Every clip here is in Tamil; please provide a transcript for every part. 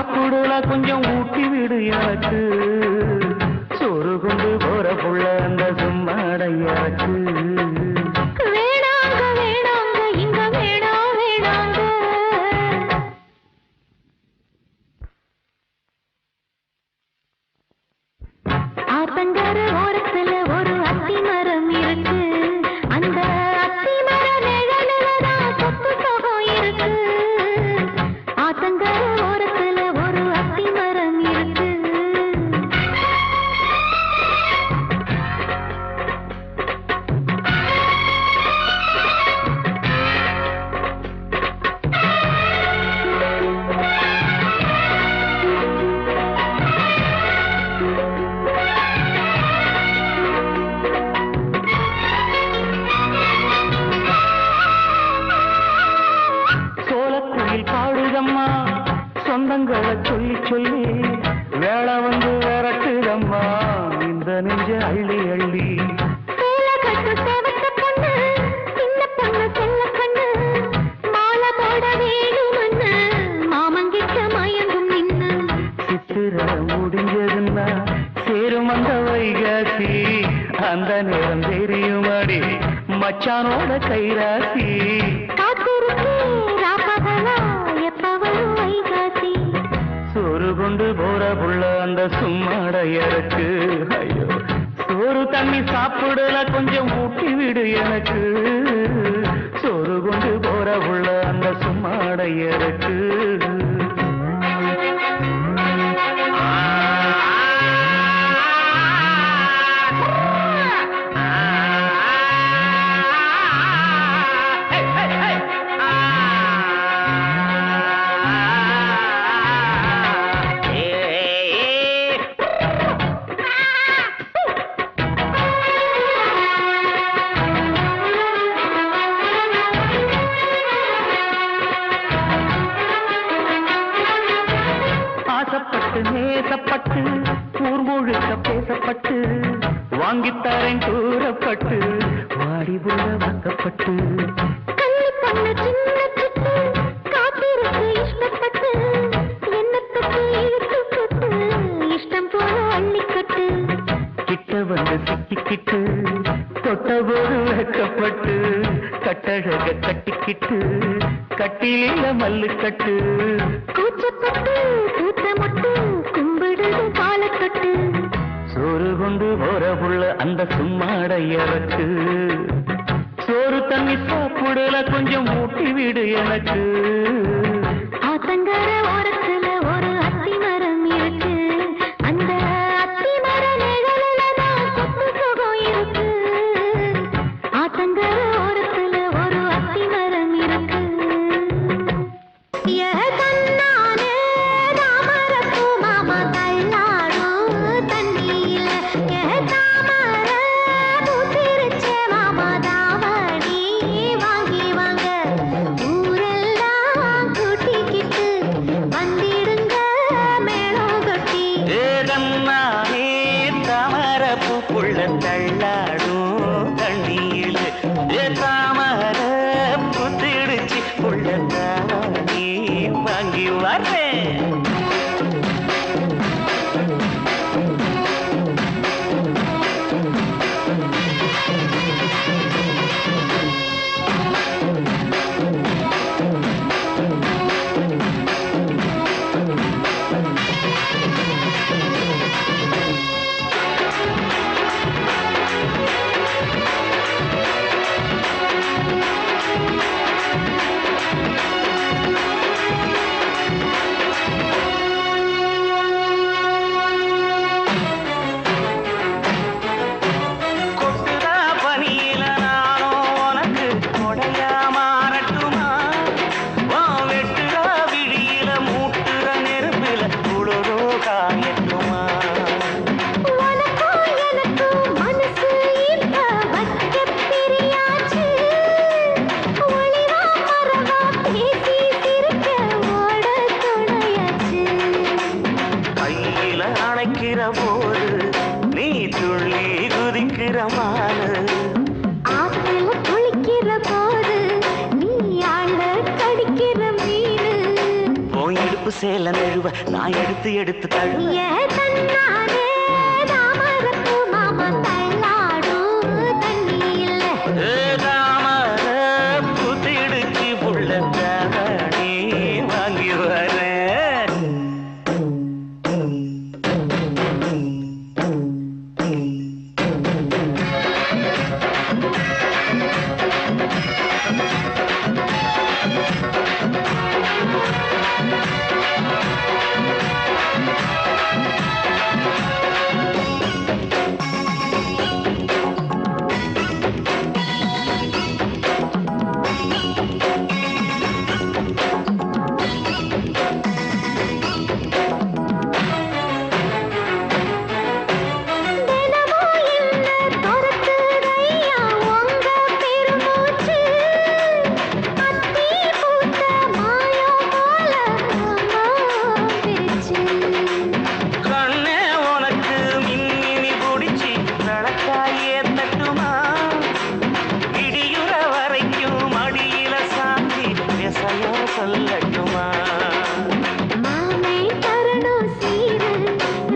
சாப்பிடுல கொஞ்சம் ஊட்டி விடு எனக்கு சோறு கொண்டு போற புள்ள அந்த சும்மாடையாச்சு வேணாங்க வேணாங்க இங்க வேணாம் வேணாங்க ஆத்தங்கர ஓரத்துல ஒரு அத்தி மரம் இருக்கு அந்த அத்தி மர நிழலுலதான் சொத்து சுகம் இருக்கு ஆத்தங்கர ஓரத்துல ஒரு அத்தி மரம் இருக்கு பாடுதம்மா சொந்தங்களை சொல்லி சொல்லி வேலை வந்து விரட்டுதம்மா இந்த நெஞ்ச அள்ளி அள்ளி சித்திர முடிஞ்சதுன்னா சேரும் அந்த வைகாசி அந்த நேரம் தெரியுமாடி மச்சானோட கைராசி சோறு கொண்டு போற புள்ள அந்த சும்மாடையருக்கு ஐயோ சோறு தண்ணி சாப்பிடல கொஞ்சம் ஊட்டி விடு எனக்கு சோறு கொண்டு போற புள்ள அந்த சும்மாடையருக்கு நேசப்பட்டு ஊர் முழுக்க பேசப்பட்டு வாங்கித்தாரன் கூறப்பட்டு வாடி புள்ள வாக்கப்பட்டு இஷ்டம் போல அள்ளிக்கட்டு கிட்ட வந்து சிக்கிக்கிட்டு தொட்டபோது வைக்கப்பட்டு கட்டழக கட்டிக்கிட்டு கட்டில மல்லு கட்டு கூச்சப்பட்டு கூட்டமட்டு கும்பிடுது காலக்கட்டு சோறு கொண்டு போற புள்ள அந்த சும்மாடையருக்கு சோறு தண்ணி சாப்பிடல கொஞ்சம் ஊட்டி விடு எனக்கு ஆத்தங்கர ஓரத்துல ஒரு அத்தி மரம் இருக்கு அந்த அத்தி மர நிழலுலதான் சொத்து சுகம் இருக்கு ஆத்தங்கர ஓரத்துல ஒரு அத்தி மரம் இருக்கு தள்ளாடும் தண்ணியில் தாமர புத்திடுச்சு நீ வாங்கி வரேன் சேல நழுவ நான் எடுத்து எடுத்து தழுவ ஏ தன்னானே தாமரப்பூ மாமா தள்ளாடும் தண்ணி இல்ல தாமர புத்திடுச்சு புள்ள தானே வாங்கி வரேன் சொல்லட்டுமா மாமை தரணும் சீரு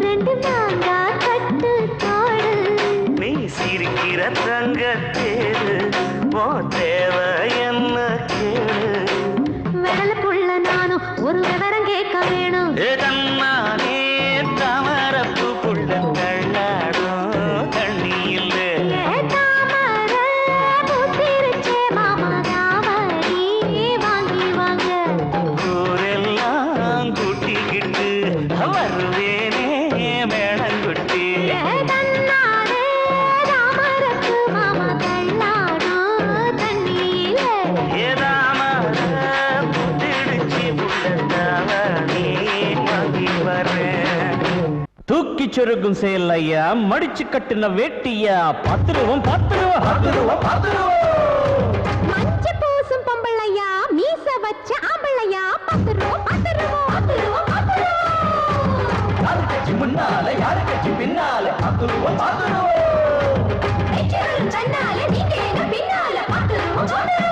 ரெண்டு மாங்கா கட்டு தோடு நீ சிரிக்கிற தங்கத்தேரு போ தேவை என்ன கேளு விரல புள்ள நானும் ஒரு விவரம் கேட்க வேணும் தன்னானே தாமரப்பு புள்ள கள்ளாடும் தண்ணி இல்லை வருவேனே மேளங்குட்டி தூக்கி சொருகும் செயல் ஐயா மடிச்சு கட்டுன வேட்டியா 10 ரூபா 10 ரூபா 10 ரூபா 10 ரூபா மஞ்ச பூசும் பொம்பளையா மீச வச்ச ஆம்பளையா 10 ரூபா 10 ரூபா 10 ரூபா 10 ரூபா யாரு கட்சி முன்னால யாரு கட்சி பின்னால 10 ரூபா 10 ரூபா தன்னால நீங்க எங்க பின்னால 10 ரூபா 10 ரூபா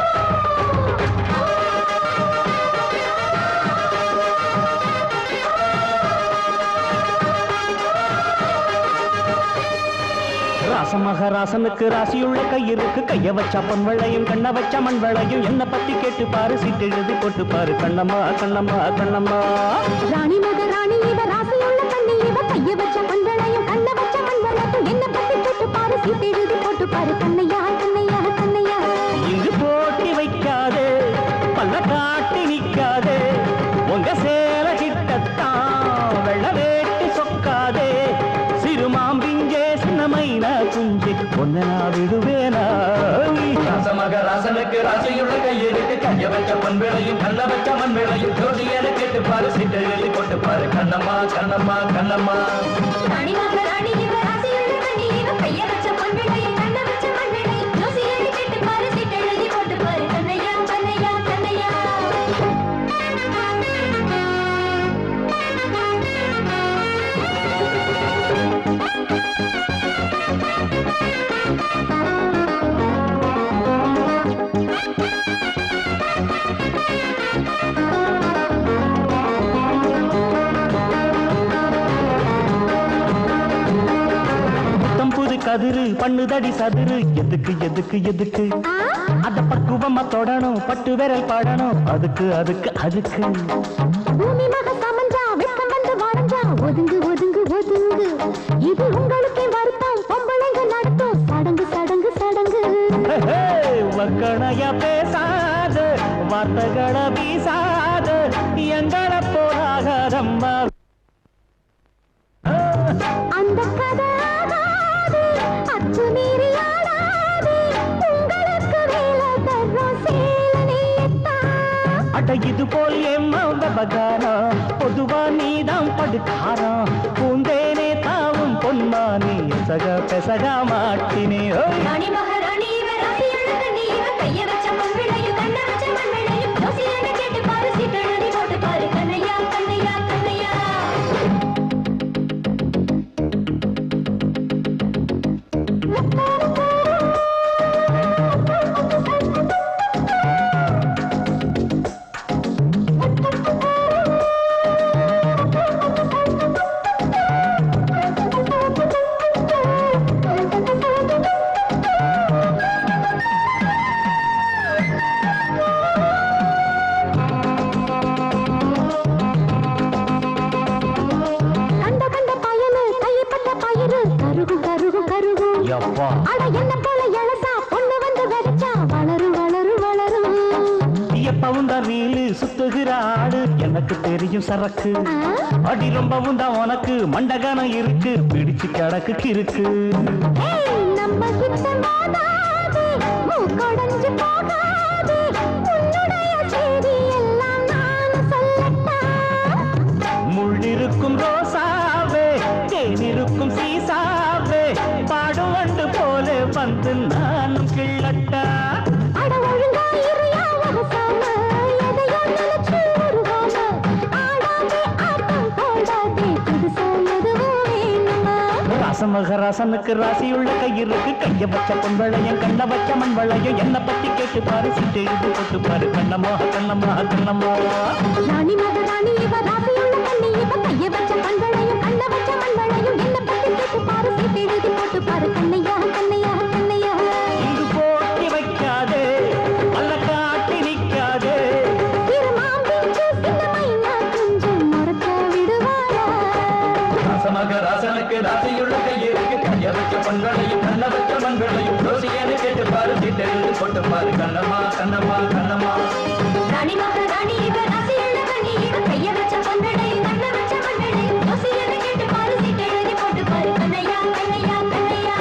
ராசமகராசனுக்கு ராசியுள்ள கையிருக்கு கைய வச்சா பொன் வெள்ளையும் கண்ண வச்சா மண் வெள்ளையும் என்ன பத்தி கேட்டு பாரு சீட்டு எழுதி போட்டு பாரு கண்ணம்மா கண்ணம்மா கண்ணம்மா ராணி மக ராணி இவ ராசியுள்ள கண்ணி இவ கைய வச்ச பொன்வளையும் கண்ண வச்ச மண் வெள்ளையும் என்ன பத்தி கேட்டு பாரு சீட்டு எழுதி போட்டு பாரு கண்ணையா கண்ணையா கண்ணையா இங்கு போட்டி வைக்காதே பல்ல காட்டி நிக்காதே உங்க சேல கிட்டத்தான் வெள்ள வேட்டி சொக்காதே சிறுமாம்பிஞ்சே சின்னமைனா குஞ்சு ஒன்ன நான் விடுவேனா ராசமகராசனுக்கு ராசியுள்ள கையிருக்கு கைய வச்ச பொன் வேளையும் கண்ண வச்ச மண் வேளையும் ஜோதியனை கேட்டு பாரு சீட்டை எழுதி போட்டு பாரு கண்ணம்மா கண்ணம்மா கண்ணம்மா ராணி மக ராணி இவ ராசியுள்ள கண்ணி இவ கைய வச்ச பொன்வளையும் கண்ண வச்ச மண் வெள்ளையும் ஜோசியனை கேட்டு பாரு சீட்டு எழுதி போட்டு பாரு கண்ணையா கண்ணையா கண்ணையா கதிரு பண்ணுதடி சதுரு எதுக்கு எதுக்கு எதுக்கு அத பக்குவமா தொடணும் பட்டு விரல் பாடணும் அதுக்கு அதுக்கு அதுக்கு பூமி மக சமஞ்சா வெட்கம் வந்து வரைஞ்சா ஒதுங்கு ஒதுங்கு ஒதுங்கு இது உங்களுக்கே வருத்தம் பொம்பளைங்க நடத்தும் சடங்கு சடங்கு சடங்கு வக்கணையா பேசாத வார்த்தைகளை வீசாத எங்களை போராகதம்மா அந்த கதை ஆகாது அச்சு மீறி ஆடாது உங்களுக்கு வேலை தர்றோம் சேலனையத்தான் அட இது போல் எம்மா பகாரம் பொதுவா நீதான் படுக்காரம் பூந்தேனே தாவும் பொன்மானே சக பெசகா மாட்டினே ராணி மகாராணி இவ ராசியுள்ள கண்ணி இவ கைய வச்ச பொன்விளையும் கண்ண வச்ச மண்விளையும் ஜோசியனை கேட்டு பாரு சீட்டு எழுதி போட்டு பாரு கண்ணையா கண்ணையா கண்ணையா கணக்கு தெரியும் சரக்கு அடி ரொம்பவும் தான் உனக்கு மண்டகானம் இருக்கு பிடிச்சு கிடக்கு இருக்கு நம்ம கிட்ட மோதாதே, மூக்கொடைஞ்சு போகாதே, உன்னுடைய செய்தி எல்லாம் நான் சொல்லட்டா? முள்ளிருக்கும் ரோசாவே தேனிருக்கும் சீசாவே பாடும் வண்டு போல வந்து நானும் கிள்ளட்டா அட ஒழுங்கா இருயா வகசாம, எதையோ நினைச்சு உருகாம, ஆடாதே ஆட்டம் போடாதே, புதுசா எதுவும் வேணுமா? ராசமகராசனுக்கு ராசியுள்ள கையிருக்கு கைய வச்ச பொன்வளையம் கண்ண வச்ச மண் வளையம் என்ன பத்தி கேட்டு பாரு சீட்டு எழுதி போட்டு பாரு கண்ணம்மா கண்ணம்மா கண்ணம்மா ராணி மகராணி இவ ராசியுள்ள கண்ணி இவ கைய வச்ச பண்பளையும் கண்ண வச்ச மண்வளையும் என்ன பத்தி கேட்டு பாரு சீட்டு எழுதி போட்டு பாரு கண்ணையா கண்ணையா கண்ணையா இங்கு போட்டி வைக்காதே அல்ல காட்டி நிக்காதே திருமாம்பிச்சு சின்னமையா கொஞ்சம் முறைக்க விடுவாரா? ராசமகராசனுக்கு ராசியுள்ள கையிருக்கு கைய வச்ச பொன்வளையம் கண்ண வச்ச மண் வளையம் ரோசியன்னு கேட்டு பாரு சீட்டு எழுதி போட்டு பாரு கண்ணம்மா கண்ணம்மா கண்ணம்மா ராணி மகராணி இவ ராசியுள்ள கண்ணி இவ கைய வச்ச பண்பளையும் கண்ண வச்ச மண்வளையும் யோசியன்னு கேட்டு பாரு சீட்டு எழுதி போட்டு பாரு கண்ணையா கண்ணையா கண்ணையா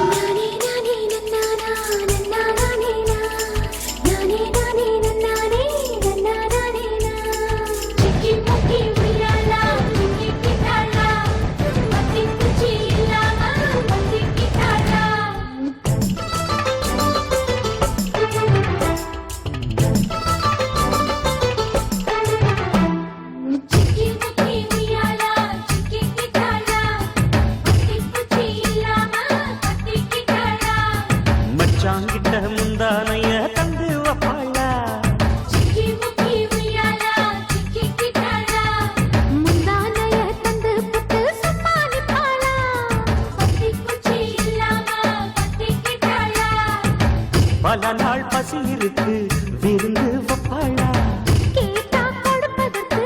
நானே நானே நன்னானா நன்னானே நானே நானே நன்னானே நன்னானே சிக்கி முக்கி உய்யாலா சிக்கி கிட்டாலா பத்தி குச்சி இல்லாம பத்தி கிட்டாலா சிக்கி முக்கி உய்யாலா சிக்கி கிட்டாலா பத்தி குச்சி இல்லாம பத்தி கிட்டாலா மச்சாங்கிட்ட முந்தானைய தந்து வப்பாளா சிக்கி முக்கி உய்யாலா சிக்கி கிட்டாலா முந்தானைய தந்து புட்டு சும்மானி பாலா பத்தி குச்சி இல்லாம பத்தி கிட்டாலா பல நாள் பசி இருக்கு விருந்து வப்பாளா கேட்டா கொடுப்பதற்கு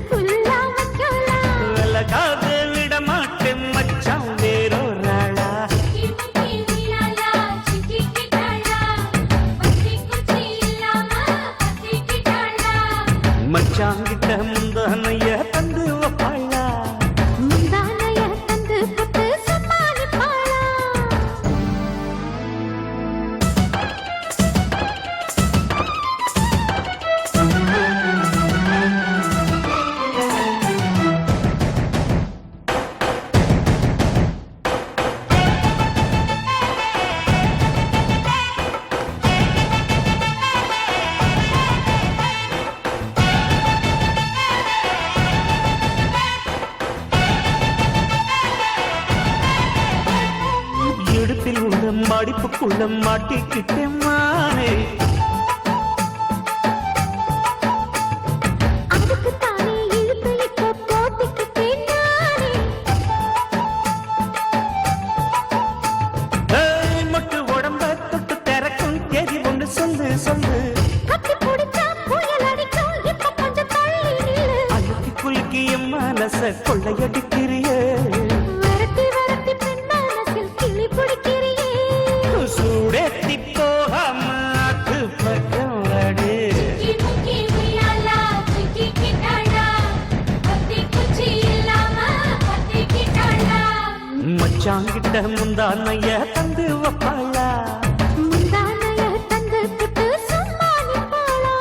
புல்லா வைக்கலாம் விலகாத விட மாட்டேன் மச்சான் வேறொராளா சிக்கி முக்கி உய்யாலா சிக்கி கிட்டாலா பத்தி குச்சி இல்லாம பத்தி கிட்டாலா மச்சாங்கிட்ட முந்தானைய தந்து வப்பாளா முந்தானைய தந்து புட்டு சும்மானி பாலா இடுப்பில் உள்ள மடிப்புக்குள்ள மாட்டிக்கிட்டேன் மானே அதுக்கு தானே இழுத்து இப்போ போத்திக்கிட்டேன் நானே ஏய், மொட்டு உடம்ப தொட்டு திறக்கும் தேதி ஒன்று சொல்லு சொல்லு கட்டி பிடிச்சா புயல் அடிக்கும் இப்ப கொஞ்சம் தள்ளி நில்லு அழுக்கி குலுக்கி என் மனச கொள்ளையடிக்கிறியே வரட்டி வரட்டி பெண் மனசில் கிளி பிடிக்கிறியே சூடேத்தி போகாம அது பக்கம் வாடு சிக்கி முக்கி உய்யாலா சிக்கி கிட்டாலா பத்தி குச்சி இல்லாம பத்தி கிட்டாலா மச்சாங்கிட்ட முந்தானைய தந்து வப்பாளா முந்தானைய தந்து புட்டு சும்மானி பாலா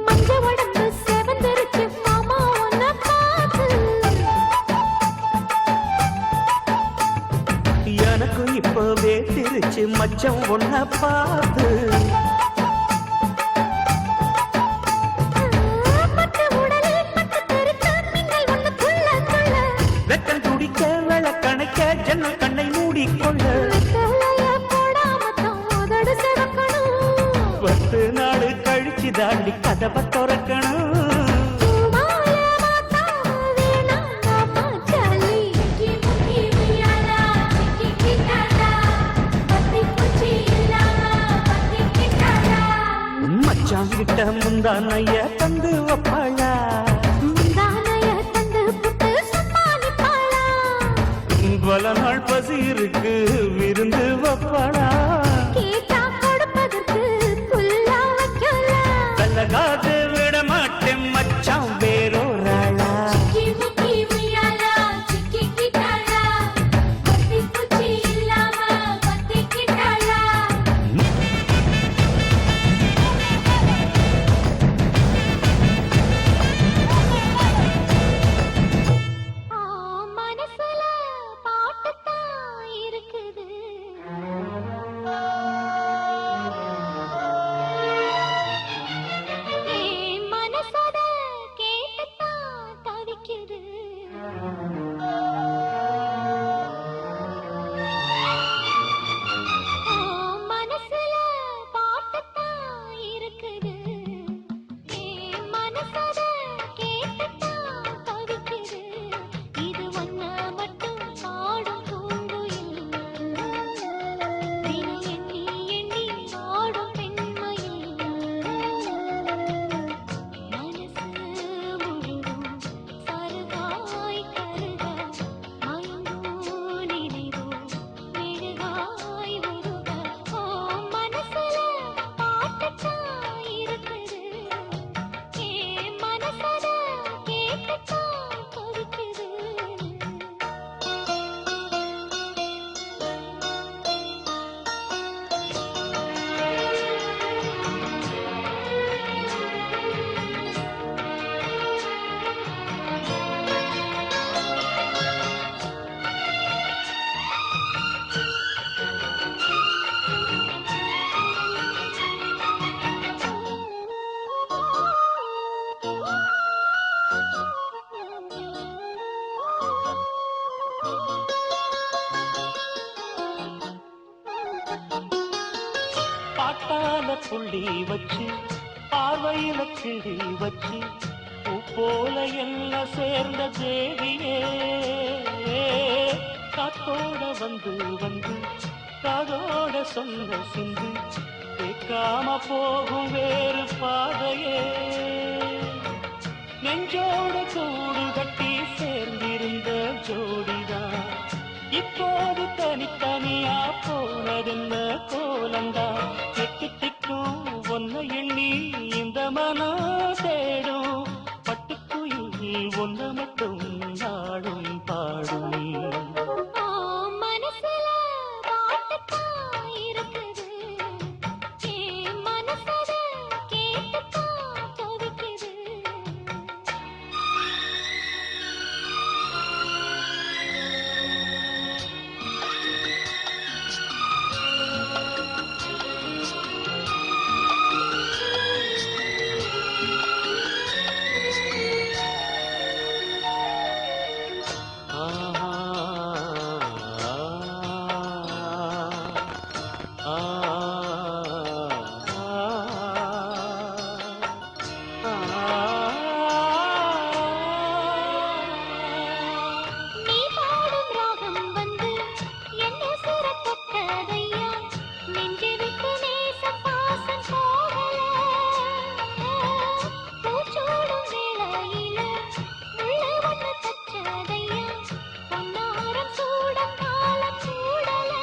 மஞ்ச உடம்பு செவந்திருச்சு மாமா உன்னை பார்த்து எனக்கு இப்பவே திருச்சு மச்சம் ஒன்ன பார்த்து பட்டு உடலில் பட்டு தெரிச்ச மின்னல் ஒண்ணு துள்ள துள்ள வெக்கம் துடிக்க விளக்கணைக்க கொள்ள வெத்தலைய போடாமத்தான் உதடு சிவக்கணும். 10 நாள் கழிச்சு தாண்டி கதவை திறக்கணும். பூமால மாத்தாம வேணாண்டா பாஞ்சாலி. சிக்கி முக்கி உய்யாலா, சிக்கி கிட்டாடா. பத்தி பூச்சி இல்லாம பத்திக்கிட்டாடா. மச்சான் கிட்ட முந்தானைய தந்து வப்பாளா, முந்தானைய தந்து புட்டு சும்மா நிப்பாளா. பல நாள் பசி இருக்கு விருந்து வப்பாளா. கேட்டா கொடுப்பதற்கு புல்லா வைக்கலாம். கலகாது விட மாட்டேன் மச்சான் வேறோராளா. சிக்கி முக்கி உய்யாலா, சிக்கி கிட்டாடா. பத்தி பூச்சி இல்லாம பத்திக்கிட்டாளா. மனசுல பாட்டுத்தான் இருக்குது. மனசோட கேட்டுத்தான் தவிக்குது. மனசுல பாட்டுத்தான் இருக்குது. மனசோட கேட்டுத்தான் தவிக்குது. இது ஒன்ன மட்டும் பாடும் பூங்குயில். தினம் எண்ணி எண்ணி ஆடும் பெண்மையில். மனசு முழுதும் சருகாய் கருக மயங்கும் நினைவோ மெழுகாய் உருக. மனசுல பாட்டுத்தான் இருக்குது. மனசோட கேட்டுத்தான் தவிக்குது. பாட்டால புள்ளி வச்சு பார்வையில கிளி வச்சு பூ போல என்ன சேர்ந்த தேவியே. காத்தோட வந்து வந்து காதோட சொன்ன சிந்து கேட்காம போகும் வேறு பாதையே. நெஞ்சோட கூடு கட்டி சேர்ந்திருந்த ஜோடிதான் இப்போது தனித்தனியா போனதென்ன கோலந்தா. திக்கு திக்கும் ஒன்ன எண்ணி இந்த மனம் தேடும். பட்டுக்குயில் ஒன்ன மட்டும் நாடும் பாடும். மனசுல பாட்டுத்தான் இருக்குது. மனசோட கேட்டுத்தான் தவிக்குது. நீ பாடும் ராகம் வந்து என்ன சுர தொட்டதையா. நெஞ்சை விட்டு நேச பாசம் போகல. பூச்சோடும் வேளையில முள்ளு ஒண்ணு தச்சதையா. பொன்னாரம் சூட காலம் சூடல.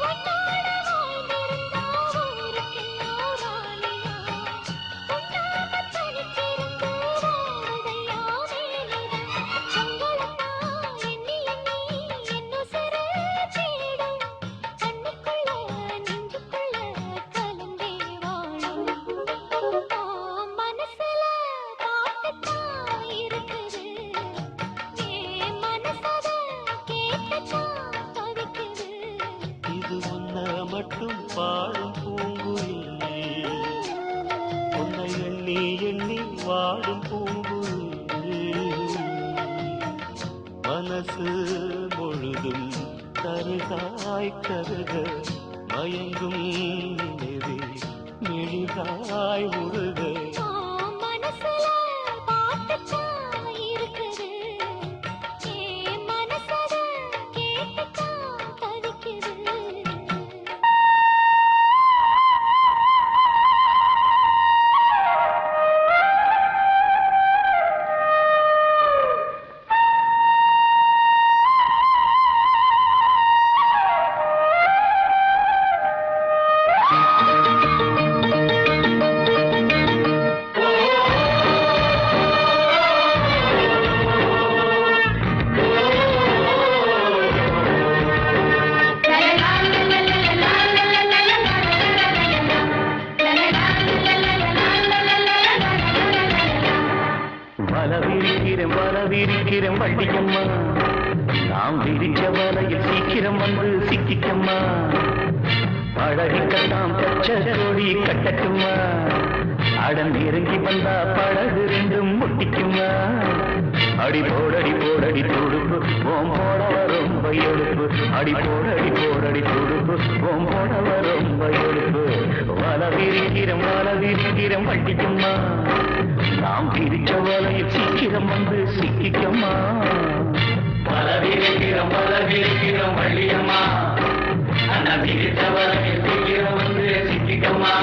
உன்னோட வாழ்ந்திருந்தா ஊருக்கெல்லாம் ராணியா. உன்னாம தனிச்சிருந்து வாழுதையா மேலிடம். உங்களைத்தான் எண்ணி எண்ணி என்னுசுர தேடும். கண்ணுக்குள்ள நெஞ்சுக்குள்ள கலந்தே வாழும். மனசுல பாட்டுத்தான் இருக்குது. மனசோட கேட்டுத்தான் தவிக்குது. இது ஒன்ன மட்டும் பாடும் பூங்குயில். உன்னை எண்ணி எண்ணி வாடும் பூங்குயில். மனசு முழுதும் கருகாய் கருக மயங்கும் நினைவே மிழிகாய் உருக மனசுல பாட்டுத்தான் இருக்குது என் மனசத கேட்டுத்தான் தவிக்குது வரவிருக்கிறேன் வள்ளியம்மா நாம் விரிச்ச வலையில் சீக்கிரம் வந்து சிக்கிக்கம்மா பழகிக்கட்டாம் பச்சை கொடி கட்டட்டுமா அடன் இறங்கி வந்தா படகு ரெண்டும் முட்டிக்குமா அடி போடடி துடுப்பு ஓம் போடவ ரொம்ப எடுப்பு அடி போடடி துடுப்பு ஓம் போடவ ரொம்ப எடுப்பு வளவிருக்கிறேன் வள்ளியம்மா நாம் பிரிச்ச வலையில் சீக்கிரம் வந்து சிக்கிக்கம்மா வளவிருக்கிறோம் வள்ளியம்மா அந்த பிரிச்ச வலையில் சீக்கிரம் வந்து சிக்கிக்கம்மா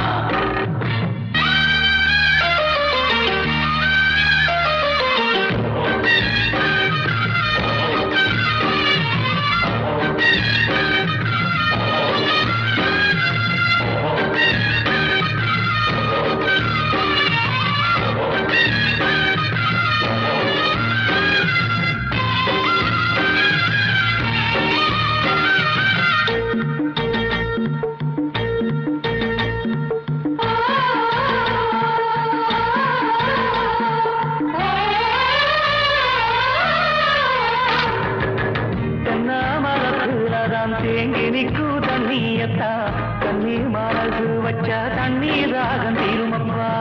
தேங்கினிக்கு தண்ணியத்தா தண்ணீர் மனசு வச்சா தண்ணீர் ராகம் தீருமப்பா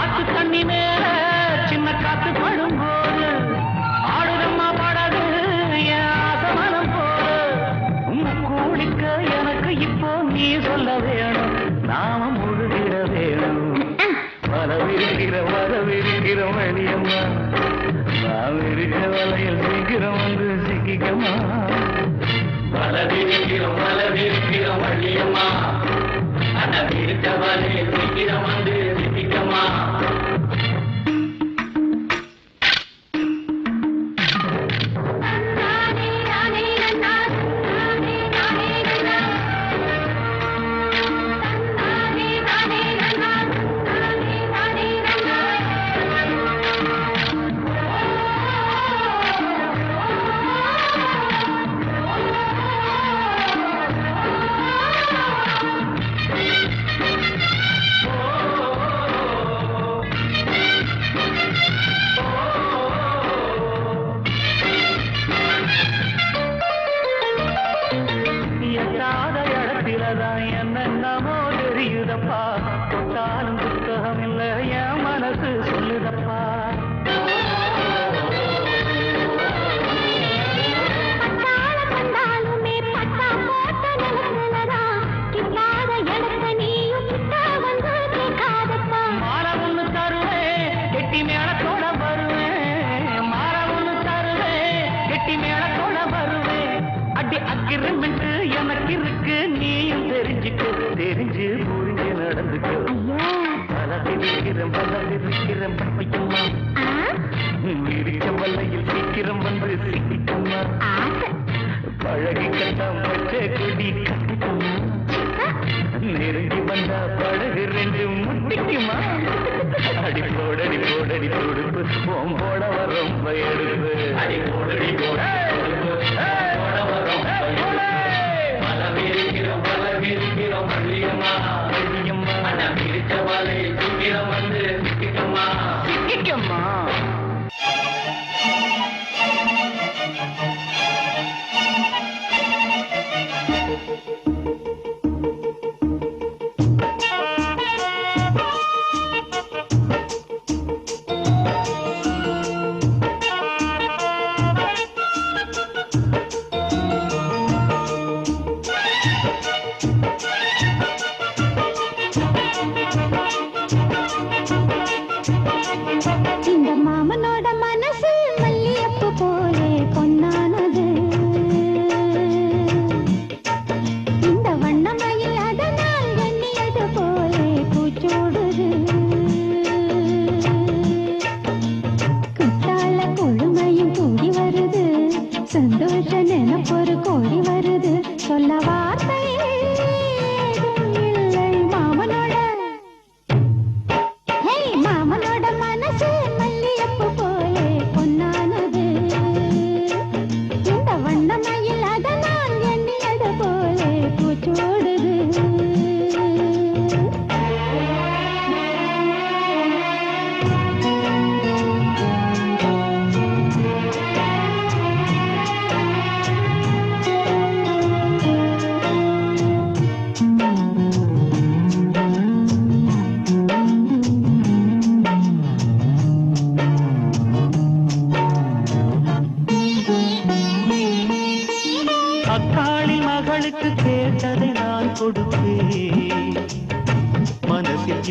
ஆத்து தண்ணி மேல சின்ன காத்து படும் போது ஆடுதம்மா படகு என் ஆசமனம் போது கூடிக்க எனக்கு இப்போ நீ சொல்ல வேணும் நாம முழுகிட வேணும் வரவிருக்கிறோம் வழியம்மா நாம் இருக்க வலையில் சீக்கிரம் வந்து சிக்கிக்கம்மா வரவிருக்கிறோம் வழியம்மா அந்த இருக்க வலையில் சீக்கிரம் வந்து சிக்கிக்கம்மா என்னென்னமோ தெரியுதப்பா தொட்டாலும் புத்தகம் இல்லை என் மனசு சொல்லுதப்பா மாலை ஒண்ணு தருவேன் கெட்டி மேளத்தோட வருவேன் மாலை ஒண்ணு தருவேன் கெட்டி மேளத்தோட வருவேன் அடி அக்கிரமெண்ட் எனக்கு இருக்கு நீயும் தெரிஞ்சுக்க தெரிஞ்சு புரிஞ்சு நடந்துக்க பலவிருக்கிறேன் பப்பியம்மா விரிச்ச வல்லையில் சீக்கிரம் வந்து சிக்கிக்கம்மா பழகி கட்டாம் பச்சை கொடி கட்டிக்கம்மா நெருங்கி வந்தா பழகு ரெண்டு முட்டிக்குமா அடி போடடி துடுப்பு ஓம் போடவ ரொம்ப எடுப்பு அடி போடடி வளவிருக்கிறோம் வள்ளியம்மா அந்த பிரிச்ச வலையில் சீக்கிரம் வந்து சிக்கிக்கம்மா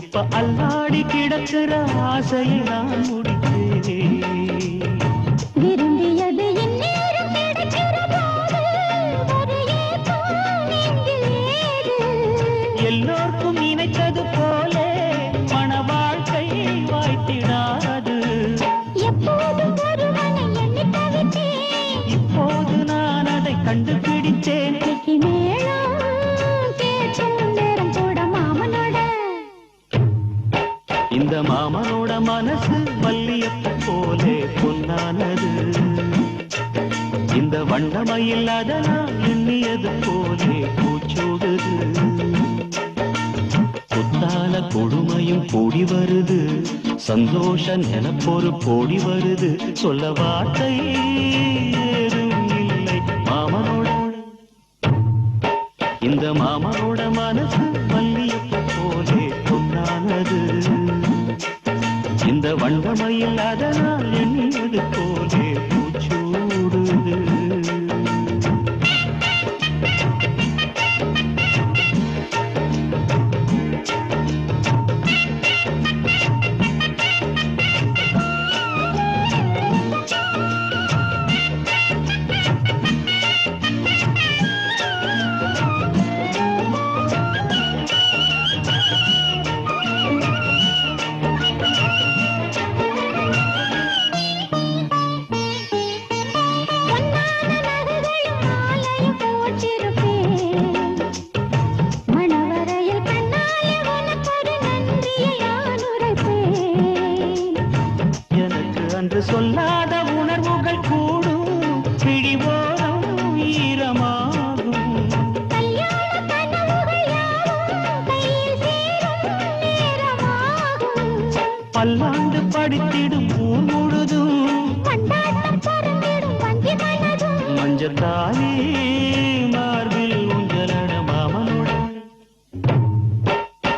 இப்ப அல்லாடி கிடக்கிற ஆசையை நான் முடித்தேன். விரும்பியது இந்நேரம் கிடைக்கிற போது ஒரு ஏக்கம் நெஞ்சில் ஏது. எல்லோருக்கும் நினைத்தது போலே மன வாழ்க்கை வாய்த்திடாது. எப்போதும் ஒருவனை எண்ணி தவித்தேன். இப்போது நான் அதை கண்டுபிடித்தேன். கெட்டி மேளம் கேட்கும் நேரம் கூட மாமனோட. இந்த மாமனோட மனசு மல்லியப்பூ போலே பொன்னானது. இந்த வண்ணமயில் அதனால் எண்ணியது போலே பூச்சூடுது. குத்தால கொடுமையும் கூடி வருது, சந்தோஷ நினப்பொரு கோடி வருது. சொல்ல வார்த்தை ஏதும் இல்லை மாமனோட. இந்த மாமனோட மனசு மல்லியப்பூ போலே பொன்னானது. இந்த வண்ணமயில் அதனால் எண்ணியது போலே பூச்சூடுது. பொன்னான நகைகளும் மாலையும் போட்டிருப்பேன். மணவரையில் கண்ணாலே உனக்கொரு நன்றியை நான் உரைப்பேன். எனக்கு அன்று சொல்லாத உணர்வுகள் கூடும், பிடிவோரம் ஈரமாகும். கல்யாண கனவுகள் யாவும் கையில் சேரும் நேரமாகும். பல்லாண்டு படித்திடும் ஊர் முழுதும் கொண்டாட்டம் பறந்திடும் வஞ்சி மனதும். மஞ்சத்தாலே மார்பில் உஞ்சலட மாமனோட.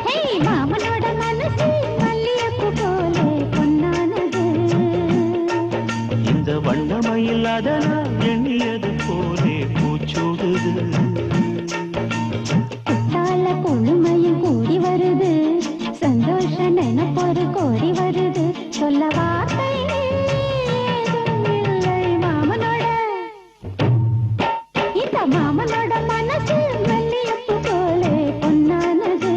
ஹே, மாமனோட மனசு மல்லியப்பூ போலே பொன்னானது. இந்த வண்ணமயில் அதனால் எண்ணியது போலே பூச்சூடுது. குத்தால கொழுமையும் கூடி வருது, சந்தோஷ நினைப்பொரு கோடி வருது. சொல்ல வார்த்தை ஏதும் இல்லை மாமனோட. இந்த மாமனோட மனசு மல்லியப்பூ போலே பொன்னானது.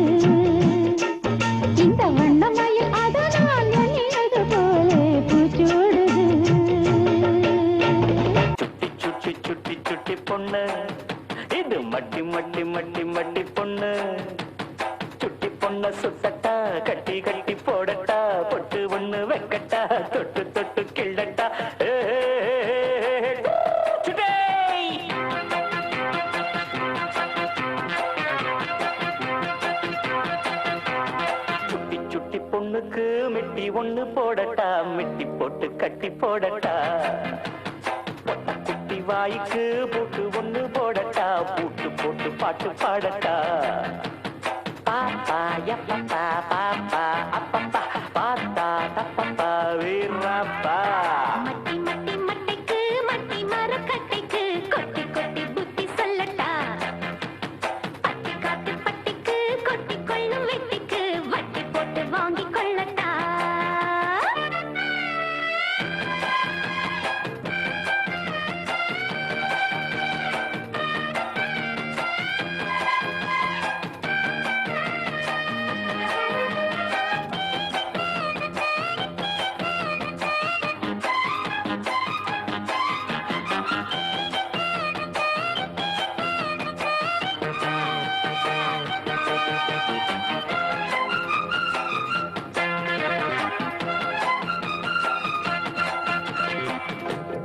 இந்த வண்ணமயில் அதனால் எண்ணியது போலே பூச்சூடுது. சுட்டி சுட்டி சுட்டி சுட்டி பொண்ணு, இது மட்டி மட்டி மட்டி மட்டி பொண்ணு. சுட்டி பொண்ண சுத்தட்டா, கட்டி கட்டி போடட்டா, பொட்டு ஒண்ணு வைக்கட்டா, தொட்டு தொட்டு கிள்ளட்டா. சுட்டே! சுட்டி சுட்டி பொண்ணுக்கு மிட்டி ஒண்ணு போடட்டா, மிட்டி போட்டு கட்டி போடட்டா. குட்டி வாய்க்கு பூட்டு ஒண்ணு போடட்டா, பூட்டு போட்டு பாட்டு பாடட்டா. பாப்பா எப்பப்பா பாப்பா அப்பப்பா பாத்தா தப்பப்பா வீரப்பா. மட்டி மட்டி மட்டைக்கு மட்டி மரக்கட்டைக்கு கொட்டி கொட்டி புத்தி சொல்லட்டா. பட்டி காட்டு பட்டிக்கு கொட்டி கொள்ளும் வெட்டிக்கு வட்டி போட்டு வாங்கி கொள்ளட்டா.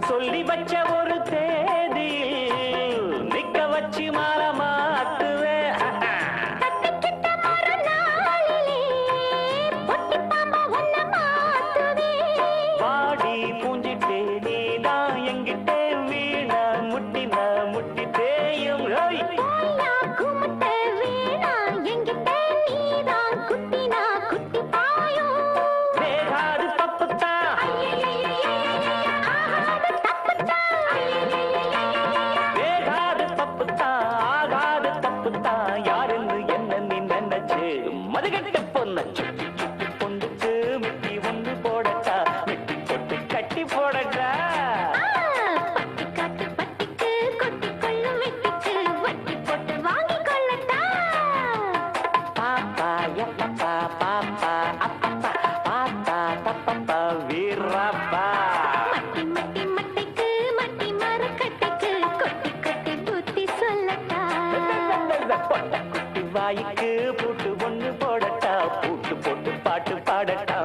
சொல்லி வச்ச ஒரு தேதியில் நிக்க வச்சு மாற மாத்துவேன். தட்டிக்கிட்ட மறுநாளிலே பொட்டி பாம்பா ஒன்ன மாத்துவே. பாடி பூஞ்சிட்டே நீதான் எங்கிட்டே வீணா முட்டினா முட்டி தேயும். போயா குமுட்ட வீணா எங்கிட்ட நீதான் குத்தினா குத்தி பாயும். வேகாது தப்புத்தா, வேகாது தப்புத்தா, ஆகாது தப்புத்தா. யாருன்னு என்ன நீ நினைச்சு மதுகட்ட பொண்ணு. எப்பப்பா பாப்பா அப்பப்பா பாத்தா தப்பப்பா வீரப்பா. மட்டி மட்டி மட்டைக்கு மட்டி மரக்கட்டைக்கு கொட்டி கொட்டி புத்தி சொல்லட்டா. குட்டி வாய்க்கு பூட்டு ஒண்ணு போடட்டா, பூட்டு போட்டு பாட்டு பாடட்டா.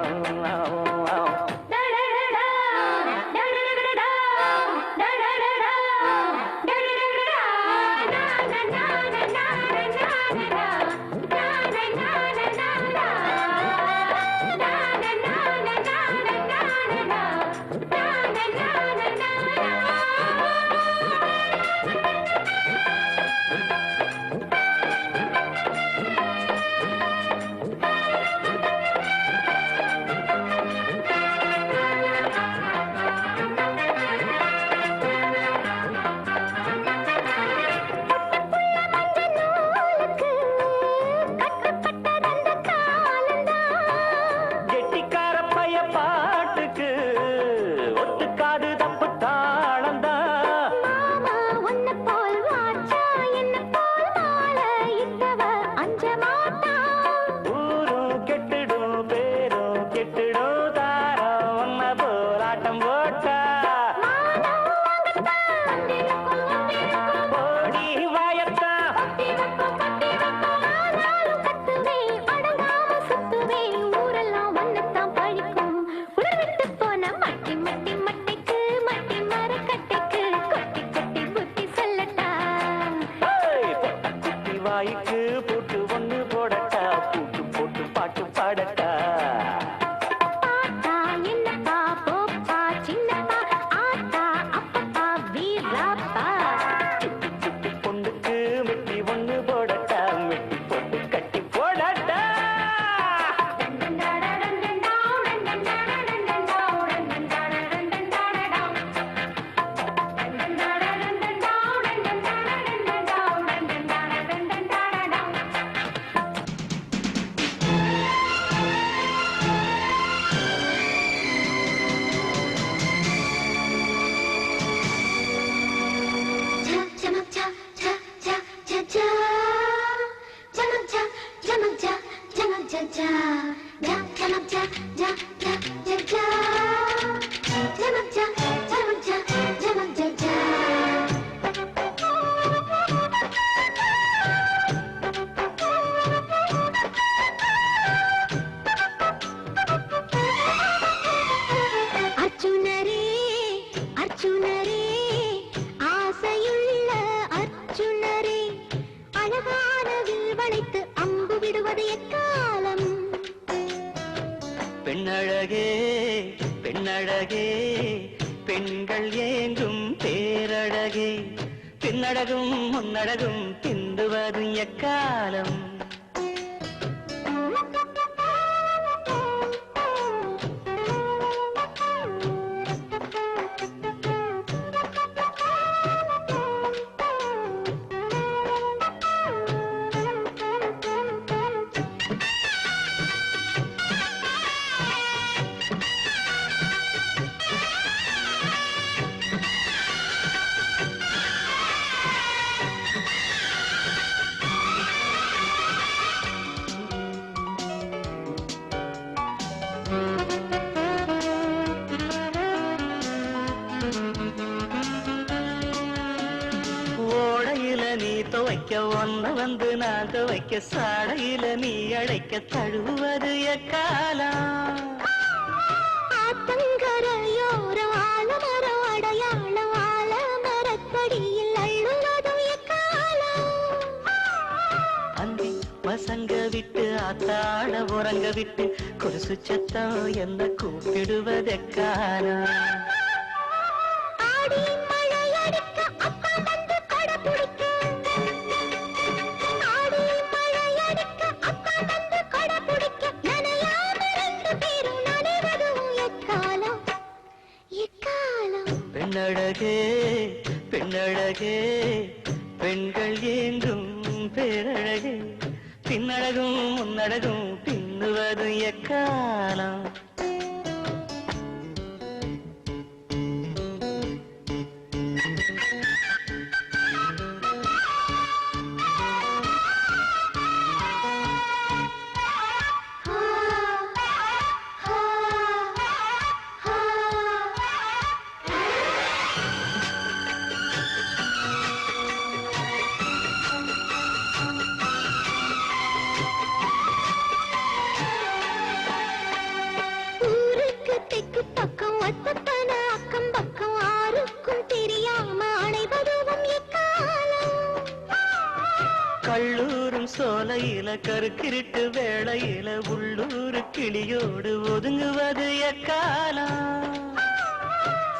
கெட்டிக்கார பைய பாட்டுக்கு ஒத்துக்காது தப்பு தாளந்தான். மாமா உன்னை போல் வாச்சா என்ன போல் மாலை இட்டவ அஞ்ச மாட்டா. ஊரும் கெட்டுடும் பேரும் கெட்டுடும் தாரம் ஒன்ன போராட்டம் போட்டா. ஓடி வாயத்தா ஆனாலும் கத்துவேன் அடங்காம சுத்துவேன் ஊரெல்லாம் ஒன்னத்தான் பழிக்கும். உடல் விட்டு போன மட்டி மட்டி மட்டைக்கு மட்டி மரக்கட்டைக்கு கொட்டி கொட்டி புத்தி சொல்லட்டா. குட்டி வாய்க்கு பூட்டு ஒண்ணு போடட்டா, பூட்டு போட்டு பாட்டு பாடட்டா. பாட்டா என்னப்பா போப்பா சின்னப்பா ஆத்தா அப்பப்பா வீராப்பா. சுட்டி சுட்டி பொண்ணுக்கு மெட்டி ஒண்ணு போடட்டா, மெட்டி போட்டு கட்டி போடட்டா. அர்ஜுனரே அர்ஜுனரே ஆசையுள்ள அர்ஜுனரே அழகான வில் வளைத்து அம்பு விடுவது எக்காலம். பெண்ணழகே பெண்ணழகே பெண்கள் ஏங்கும் பேரழகே, பின்னழகும் முன்னழகும் திந்துவதும் எக்காலம். ஓடையில நீ துவைக்க ஒன்ன வந்து நான் துவைக்க, சாடையில நீ அழைக்க தழுவது எக்காலம். ஆத்தங்கரையோர ஆலமரம் அடையாளம் ஆலமரத்தடியில் அள்ளுவதும் எக்காலம். அந்தி பசங்க விட்டு ஆத்தாட உறங்க விட்டு கொலுசு சத்தம் என்ன கூப்பிடுவதெக்காலம். ஆடி மழை அடிக்க அப்பா வந்து கொடை பிடிக்க. ஆடி மழை அடிக்க அப்பா வந்து கொடை பிடிக்க. நனையாம ரெண்டு பேரும் நனைவதும் எக்காலம் எக்காலம். பெண்ணழகே பெண்ணழகே பெண்கள் ஏங்கும் பேரழகே, பின்னழகும் முன்னழகும் பின்னுவதும் எக்காலம். கருக்கிருட்டு வேளையில உள்ளூர் கிளியோடு ஒதுங்குவது எக்காலம்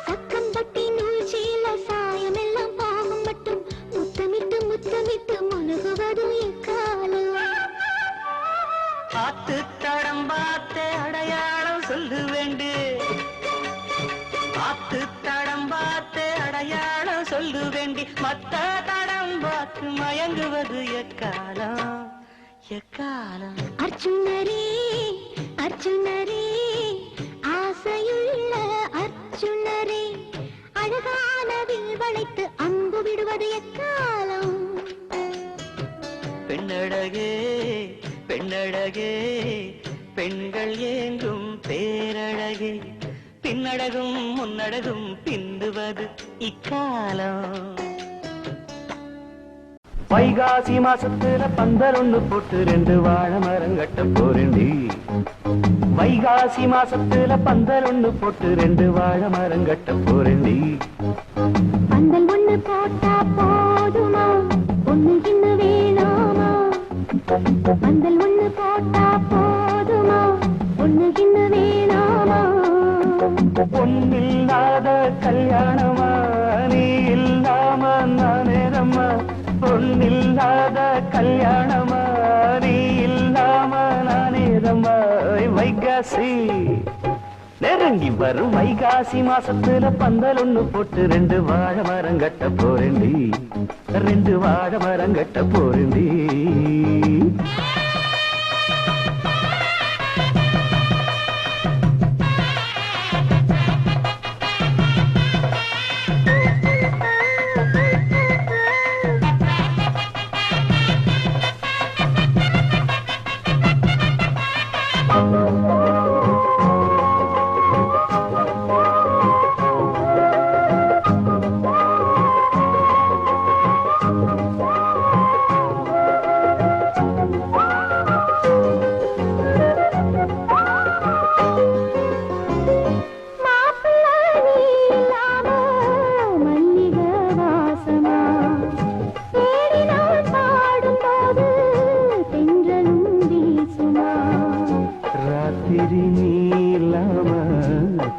சக்கம்பட்டி நூல்சீல சாயமெல்லாம் பாவம் மட்டும் முத்தமிட்டு முத்தமிட்டு முழுகுவதும் எக்காலம் ஆத்து தடம் பார்த்தே அடையாளம் சொல்லு வேண்டு ஆத்து தடம் பார்த்தே அடையாளம் சொல்லு வேண்டி மத்த தடம் பார்த்து மயங்குவது எக்காலம் எக்காலம் அர்ஜுனரே அர்ஜுனரே ஆசையுள்ள அர்ஜுனரே அழகானதில் வளைத்து அம்பு விடுவது எக்காலம் பெண்ணழகே பெண்ணழகே பெண்கள் ஏங்கும் பேரழகே பின்னழகும் முன்னழகும் பிந்துவது இக்காலம் வைகாசி மாசத்துல பந்தரொன்னு போட்டு 2 வாழை மரம் கட்ட போறேண்டி வைகாசி மாசத்துல பந்தரொன்னு போட்டு 2 வாழை மரம் கட்ட போறேண்டி பந்தல் ஒண்ணு போட்டா போதுமா ஒண்ணு இன்னும் வேணாமா பந்தல் ஒண்ணு போட்டா போதுமா ஒண்ணு இன்னும் வேணாமா பொன்னில்லாத கல்யாணமா நீ இல்லாம நானேதம்மா பொன்னில்லாத கல்யாணமா நீ இல்லாம நானேதம்மா வைகாசி நெருங்கி வரும் வைகாசி மாசத்துல பந்தல் ஒண்ணு போட்டு 2 வாழை மரம் கட்ட போறேண்டி 2 வாழை மரம் கட்ட போறேண்டி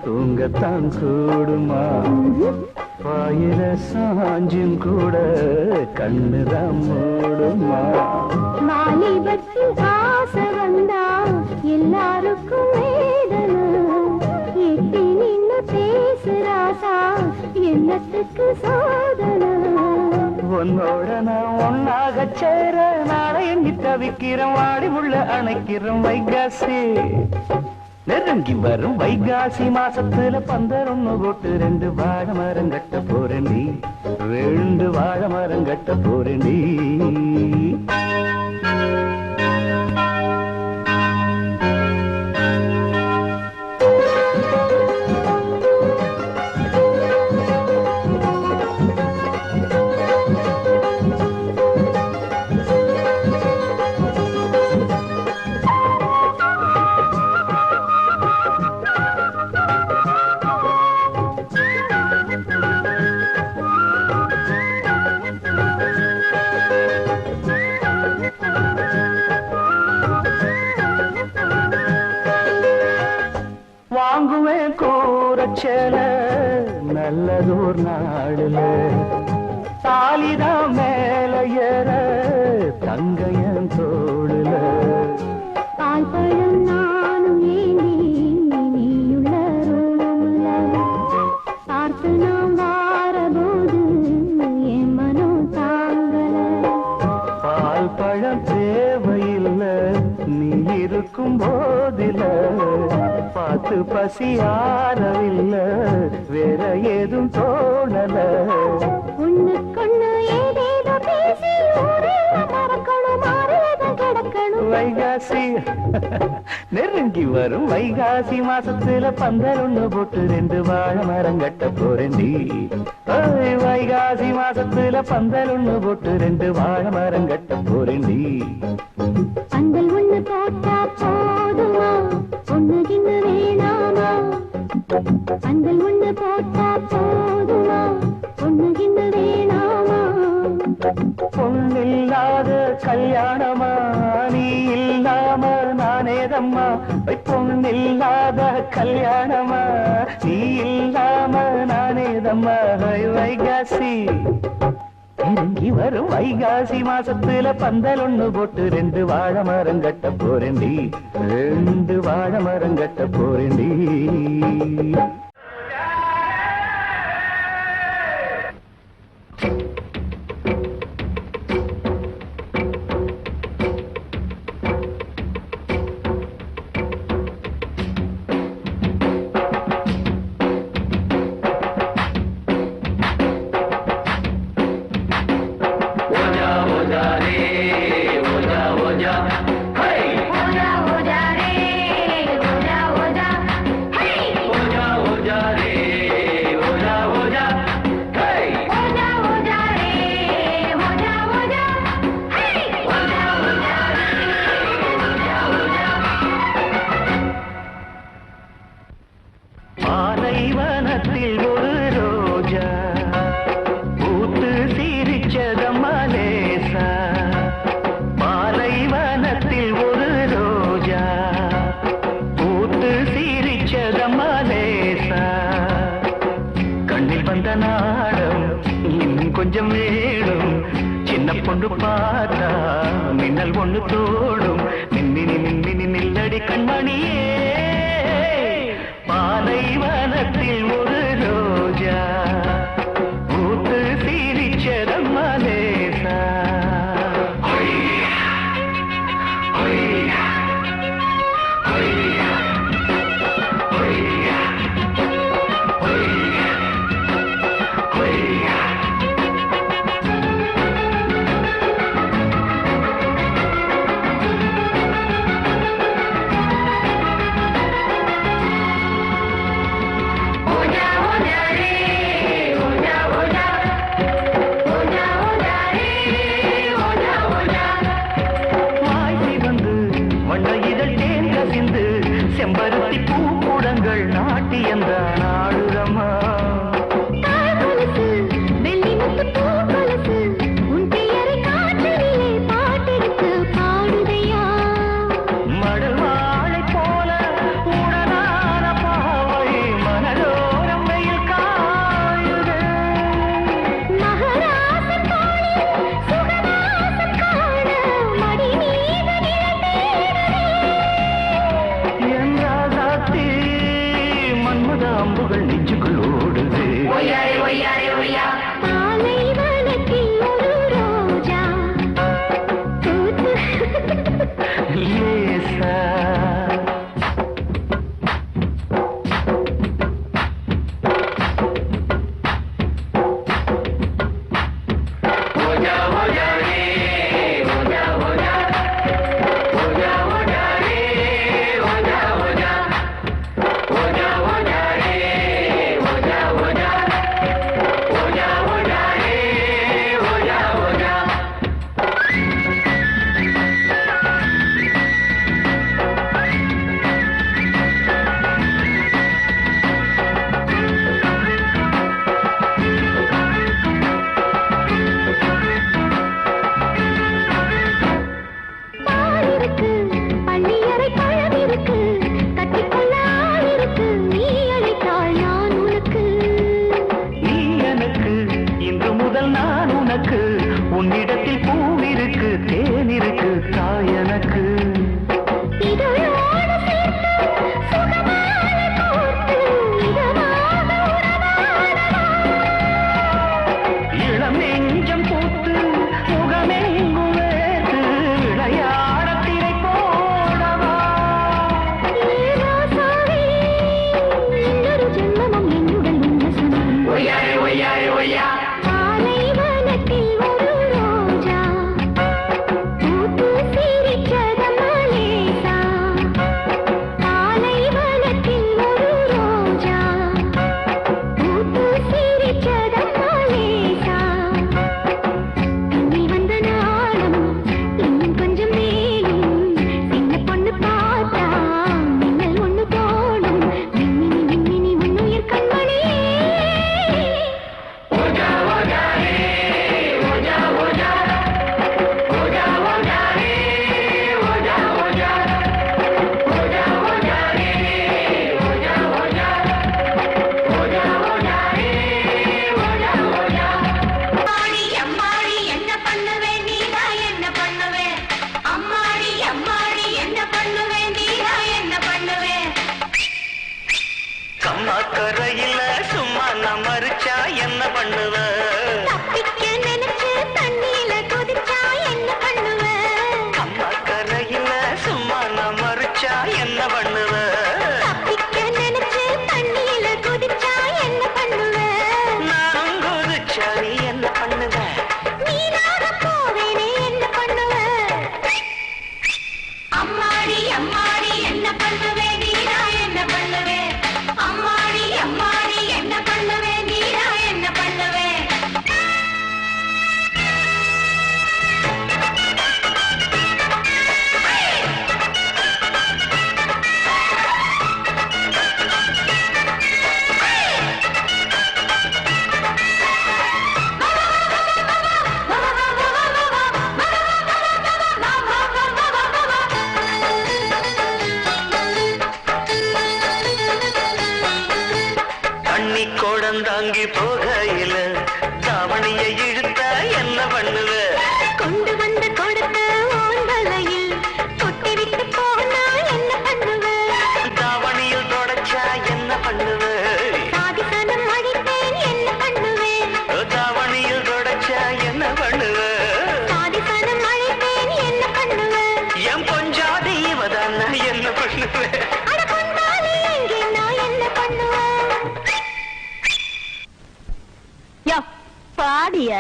தூங்கத்தான் கூடுமா பாயிர சாஞ்சும் கூட கண்ணுதான் மூடுமா வாலிபத்தில் ஆசை வந்தா எல்லாருக்கும் வேதனை எட்டி நின்னு பேசுறாசா என்னத்துக்கு சோதனை உன்னோட நான் ஒன்னாக சேர நாளை எண்ணி தவிக்கிறேன் வாடி உள்ள அணைக்கிறேன் வைகாசி நெருங்கி வரும் வைகாசி மாசத்துல பந்தல் ஒண்ணு போட்டு 2 வாழை மரம் கட்ட போறேண்டி 2 வாழை மரம் கட்ட போறேண்டி வாங்குவேன் கூரச்சேல நல்லதோர் நாடுல தாலிதான் மேல ஏற தங்கையன் தோடுல பால் பழம் நானும் ஏந்தி நீயுள்ள ரோடுல பார்த்து நாம் வாரபோது என் மனம் தாங்கல பால் பழம் தேவையில்லை நீ இருக்கும் போதில பார்த்து பசி ஆறவில்லை வேற ஏதும் தோணல ஒண்ணுக்கொண்ணு ஏதேதோ பேசி ஊரெல்லாம் மறக்கணும் மாறியதும் கிடக்கணும் வைகாசி நெருங்கி வரும் வைகாசி மாசத்துல பந்தல் ஒண்ணு போட்டு 2 வாழை மரம் கட்ட போறேண்டி வைகாசி மாசத்துல பந்தல் ஒண்ணு போட்டு 2 வாழை மரம் கட்ட போறேண்டி பந்தல் ஒண்ணு போட்டா போதுமா ஒண்ணு இன்னும் வேணாமா பந்தல் ஒண்ணு போட்டா போதுமா ஒண்ணு இன்னும் வேணாமா பொன்னில்லாத கல்யாணமா நீ ஏதம்மா பொண்ணில்லாத கல்யாணமா நீ இல்லாம நானேதம்மா வைகாசி இறங்கி வரும் வைகாசி மாசத்துல பந்தல் ஒண்ணு போட்டு 2 வாழை மரம் கட்ட போறேன்டி 2 வாழை மரம் கட்ட போறேன்டி பாலைவனத்தில் ஒரு ரோஜா பூத்து சிரிச்சதம்மா லேசா பாலைவனத்தில் ஒரு ரோஜா பூத்து சிரிச்சதம்மா லேசா கண்ணில் வந்த நாடம் இன்னும் கொஞ்சம் வேடும் சின்ன பொண்ணு பார்த்தா மின்னல் ஒண்ணு தோடும் மின்மினி மின்மினி நில்லடி கண்மணியே பாலைவனத்தில் ஒரு ரோஜா பூத்து சிரிச்சதம்மா லேசா செம்பருத்தி பூக்கூடங்கள் நாட்டியந்தான் ஆடுதம்மா மடவாளை போல உடனான பாவை மனதோரம் வெயில் காயுது என் ராசாத்தி கரையில சும்மா நான் மறிச்சா என்ன பண்ணுவ தப்பிக்க நினைச்சு தண்ணியில குதிச்சா என்ன பண்ணுவ அம்மா கரையில சும்மா நான் மறிச்சா என்ன பண்ணுவ தப்பிக்க நினைச்சு தண்ணியில குதிச்சா என்ன பண்ணுவ நானும் குதிச்சா நீ என்ன பண்ணுவ நீனாக போவேனே என்ன பண்ணுவ அம்மாடி அம்மாடி என்ன பண்ணுவே நீரா என்ன பண்ணுவே அம்மாடி அம்மாடி என்ன பண்ணுவே நீரா என்ன பண்ணுவே தண்ணி கோடந்தாங்கி போகையில தாவணியை இழுத்த என்ன பண்ணுவ கொண்டு வந்து கொடுத்த ஓந்தலையில் கொட்டி விட்டு போனா என்ன பண்ணுவ தாவணியில் தொடச்சா என்ன பண்ணுவ சாதிசனம் அழித்தேன் என்ன பண்ணுவேன் தாவணியில் தொடச்சா என்ன பண்ணுவ சாதிசனம் அழித்தேன் என்ன பண்ணுவேன் என் பொஞ்சாதி இவதான் நான் என்ன பண்ணுவேன் அட கொண்டாலே எங்கே நான் என்ன பண்ணுவேன் யோ பாடிய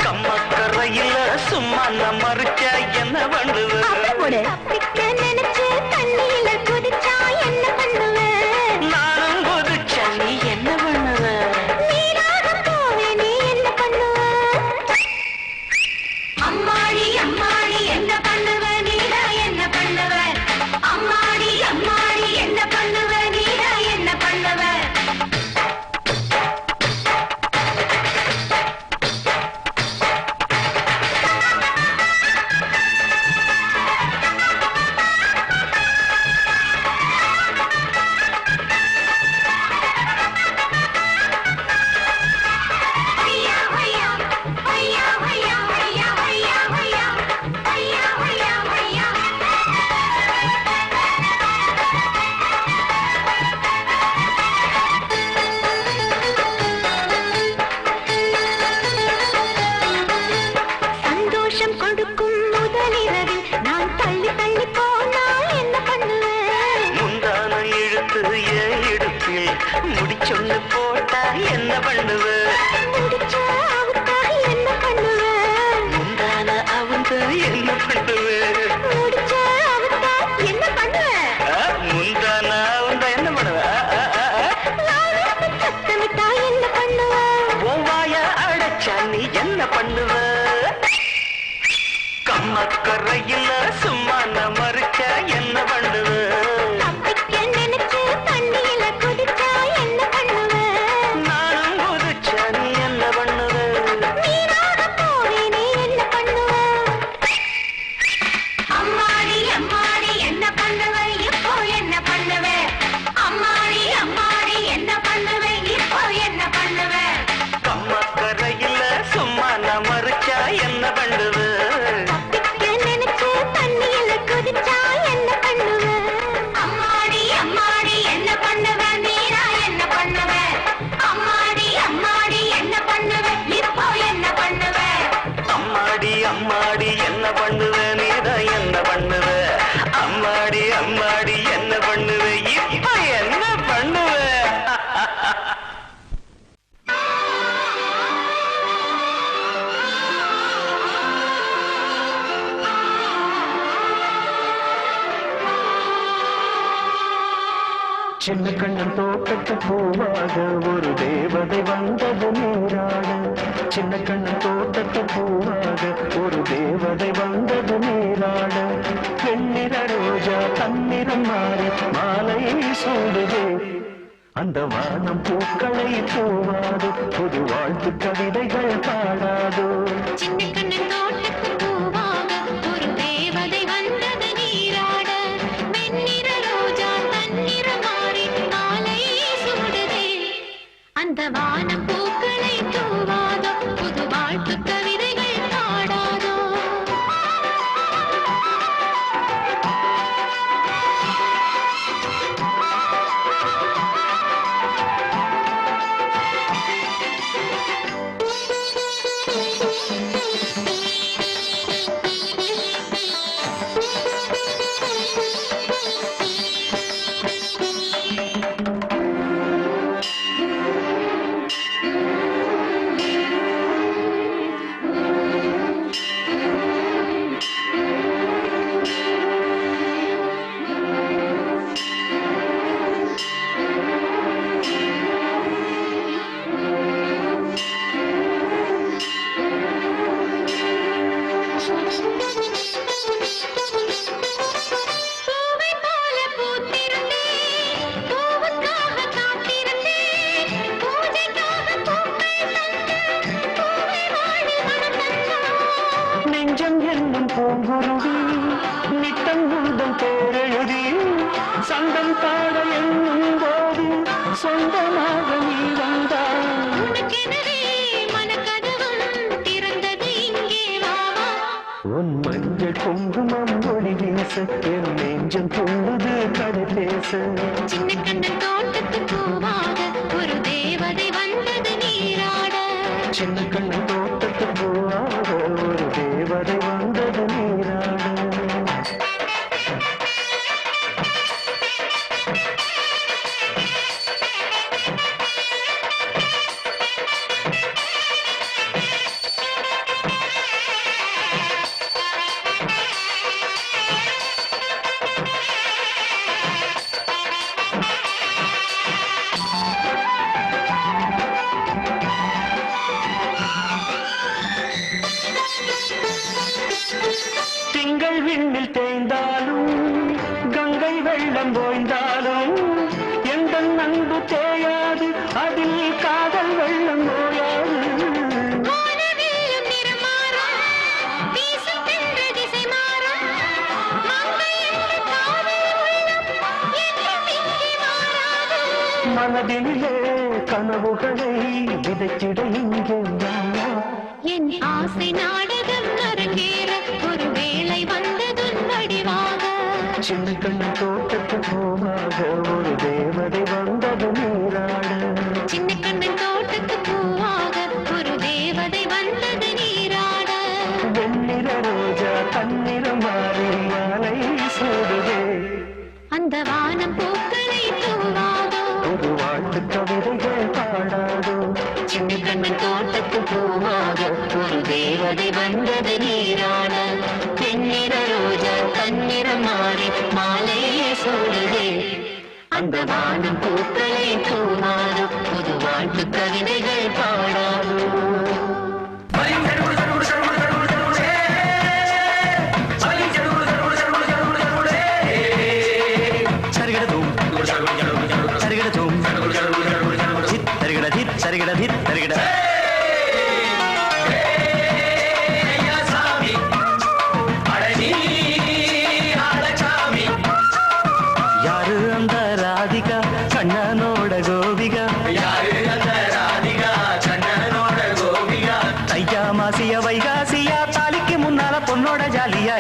கம்மக்கரையில சும்மா நான் மறிச்சா என்ன பண்ணுவ தப்பிக்க நினைச்சு தண்ணியில குதிச்சா என்ன பண்ணுவேன் நானும் குதிச்சா நீ என்ன பண்ணுவ நீராக போவேனே என்ன பண்ணுவேன் அம்மாடி அம்மாடி என்ன பண்ணுவ நீரா என்ன பண்ணுவ அம்மாடி அம்மாடி என்ன பண்ணுவ நீரா என்ன பண்ணுவ ஹையா ஹையா ஹையா ஹையா ஹையா ஹையா ஹையா ஹையா ஹையா ஹையா சந்தோஷம் கொடுக்கும் முதலிரவில் நான் தள்ளி தள்ளி போனால் என்ன பண்ணுவேன் முந்தான இழுத்து ஏன் இடுப்பில் முடிச்சொன்னு போட்டா என்ன பண்ணுவ முடிச்ச அவுத்தா என்ன பண்ணுவேன் முந்தான அவுந்து என்ன பண்ணுவ முடிச்ச அவுத்தா என்ன பண்ணுவேன் முந்தான அவுந்தா என்ன பண்ணுவ நான் சத்தமிட்டா என்ன பண்ணுவேன் ஓவாய அடைச்சா நீ என்ன பண்ணுவ கம்மக்கரையில சும்மா நான் மறிச்சா என்ன பண்ணுவ தப்பிக்க நினைச்சு தண்ணியில குதிச்சா என்ன பண்ணுவேன் நானும் குதிச்சா நீ என்ன பண்ணுவ நீராக போவேனே என்ன பண்ணுவேன் அம்மாடி அம்மாடி என்ன பண்ணுவே இப்போ என்ன பண்ணுவே அம்மாடி அம்மாடி என்ன பண்ணுவே இப்போ என்ன பண்ணுவே கம்மக்கரையில சும்மா நான் மறிச்சா என்ன பண்ணுவ தப்பிக்க நினைச்சு தண்ணியில குதிச்சா என்ன பண்ணுவே அம்மாடி அம்மாடி என்ன பண்ணுவே நீரா என்ன பண்ணுவே அம்மாடி அம்மாடி என்ன பண்ணுவே இப்போ என்ன பண்ணுவே அம்மாடி அம்மாடி என்ன பண்ணுவ நீதான் என்ன பண்ணுவ அம்மாடி அம்மாடி என்ன பண்ணுவ இப்ப என்ன பண்ணுவ சின்ன கண்ணன் தோட்டத்து பூவாக ஒரு தேவதை வந்தது நீராட சின்ன கண்ணன் தோட்டத்து பூவாக ஒரு தேவதை வந்தது நீராட வெண்ணிற ரோஜா தன்னிறம் மாறி மாலையை சூடுதே அந்த வானம் பூக்களை தூவாது புது வாழ்த்து கவிதைகள் பாடாதோ சின்ன கண்ணன் தோட்டத்து பூவாக ஒரு தேவதை வந்தது நீராட வெண்ணிற ரோஜா தன்னிற மாறி மாலை சூடுதே அந்த வானம் பூக்களை தூவாதோ புது வாழ்த்து கவிதைகள் பாடாதோ என் நெஞ்சம் துள்ளுது கதை பேச. சின்ன கண்ணன் தோட்டத்து பூவாக ஒரு தேவதை வந்தது நீராட. சின்ன கண்ணன் தோட்டத்து பூவாக ஒரு தேவதை வந்தது நீராட. திங்கள் விண்ணில் தேய்ந்தாலும் கங்கை வெள்ளம் ஓய்ந்தாலும் எந்த அன்பு தேயாது, அதில் காதல் வெள்ளம் ஓயாது. வானவில்லும் நிறம் மாறும், வீசும் தென்றல் திசை மாறும். மங்கை என்ற காதல் உள்ளம் என்றும் இங்கே மாறாது. மனதிலே கனவுகளை விதைத்திட இங்கே வா. என் ஆசை நாடகம் அரங்கேற ஒரு வேளை வந்தது வடிவாக. சின்ன கண்ணன் தோட்டத்து பூவாக ஒரு தேவதை வந்தது நீராட. சின்ன கண்ணன் தோட்டத்து பூவாக ஒரு தேவதை வந்தது நீராட. வெண்ணிற ரோஜா தன்னிறம் மாறி மாலை சூடுதே. அந்த வானம் பூக்களை தூவாதோ, ஒரு வாழ்த்து கவிதைகள் பாடாதோ. சின்ன கண்ணன் தோட்டத்து பூவாக ஒரு தேவதை வந்தது நீராட. வெண்ணிற ரோஜா தன்னிறம் மாறி மாலையே சூடுதே. அந்த வானம் பூக்களை தூவாதோ, ஒரு வாழ்த்து கவிதைகள் பாடாதோ. யாரு அந்த ராதிகா கண்ணனோட கோபிகா? தையா மாசிய வைகாசியா தாலிக்கு முன்னால பொண்ணோட ஜாலியா.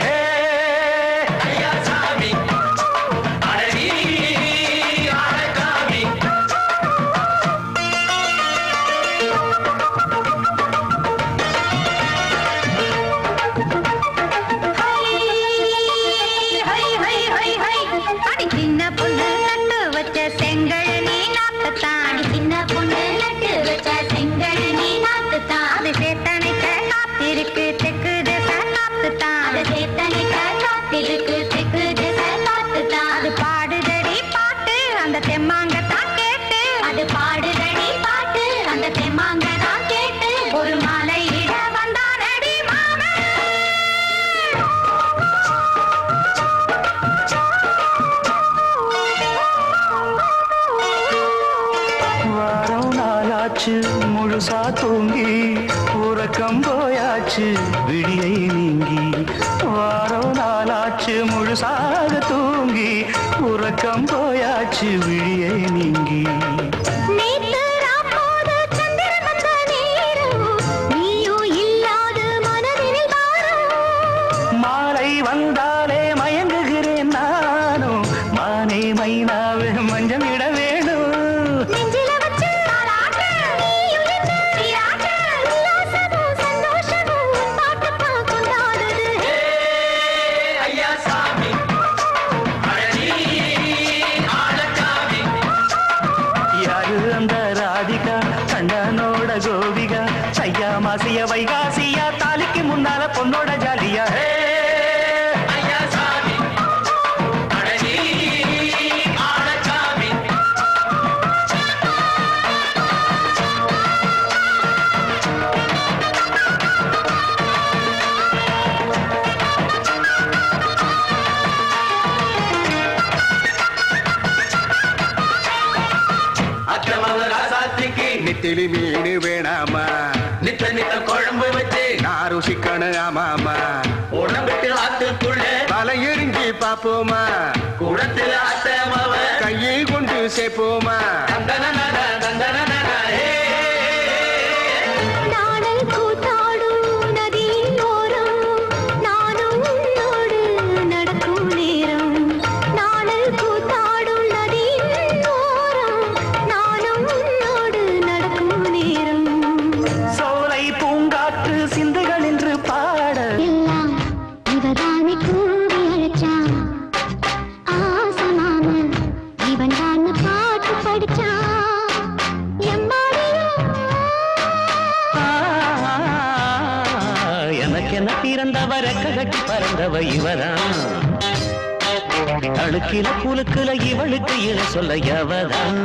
அடி சின்ன பொண்ணு நட்டு வச்ச செங்கல் நீ நாத்துத்தான். அடி சின்ன பொண்ணு நட்டு வச்ச செங்கல் நீ நாத்துத்தான். அது சேத்தனைக்க காத்திருக்கு தெற்கு திசை காத்துத்தான். அது சேத்தனைக்க காத்திருக்கு தெற்கு திசை காத்துத்தான். அது பாடுதடி பாட்டு அந்த தெம்மாங்கத்தான் கேட்டு. அது பாடுதடி பாட்டு அந்த தெம்மாங்கத்தான் கேட்டு. ஒரு மாலை இட வந்தானடி மாமன். வாரம் நாளாச்சு முழுசா தூங்கி உறக்கம் போயாச்சு விடியை நீங்கி. வாரம் நாளாச்சு முழுசாக தூங்கி உறக்கம் போயாச்சு விடியை நீங்கி. நேத்து ராப்போது சந்திரன் வந்த நேரம் நீயோ இல்லாது மனதினில் பாரம். மாலை வந்தாலே மயங்குகிறேன் நானும். மானே மைனாவே மஞ்சம் இட வேணும். நெஞ்சில வச்சு தாலாட்ட நீயும் என்ன நீராட்ட. உல்லாசமும் சந்தோஷமும் உன் பாட்டுப்பா கொண்டாடுது. யாரு அந்த ராதிகா கண்ணனோட கோபிகா? தையா மாசிய வைகாசியா தாலிக்கு முன்னால பொண்ணோட ஜாலியா. நெத்திலி மீன் வேணாமா? நித்த நித்த குழம்பு வச்சு நான் ருசிக்கணும் ஆமாமா. உடம்பிட்டு ஆத்துக்குள்ள தலை எரிஞ்சு பாப்போமா? குடத்துல அத்தமவ கையை கொண்டு சேர்ப்போமா? நாடல் கூத்தாடும் நதியின் ஓரம் நானும் உன்னோடு நடக்கும் நேரம். எனக்கென பிறந்தவ ரெக்க கட்டி பறந்தவ இவதான் அழுக்கில குலுக்குல இவளுக்கு இணை சொல்ல எவதான்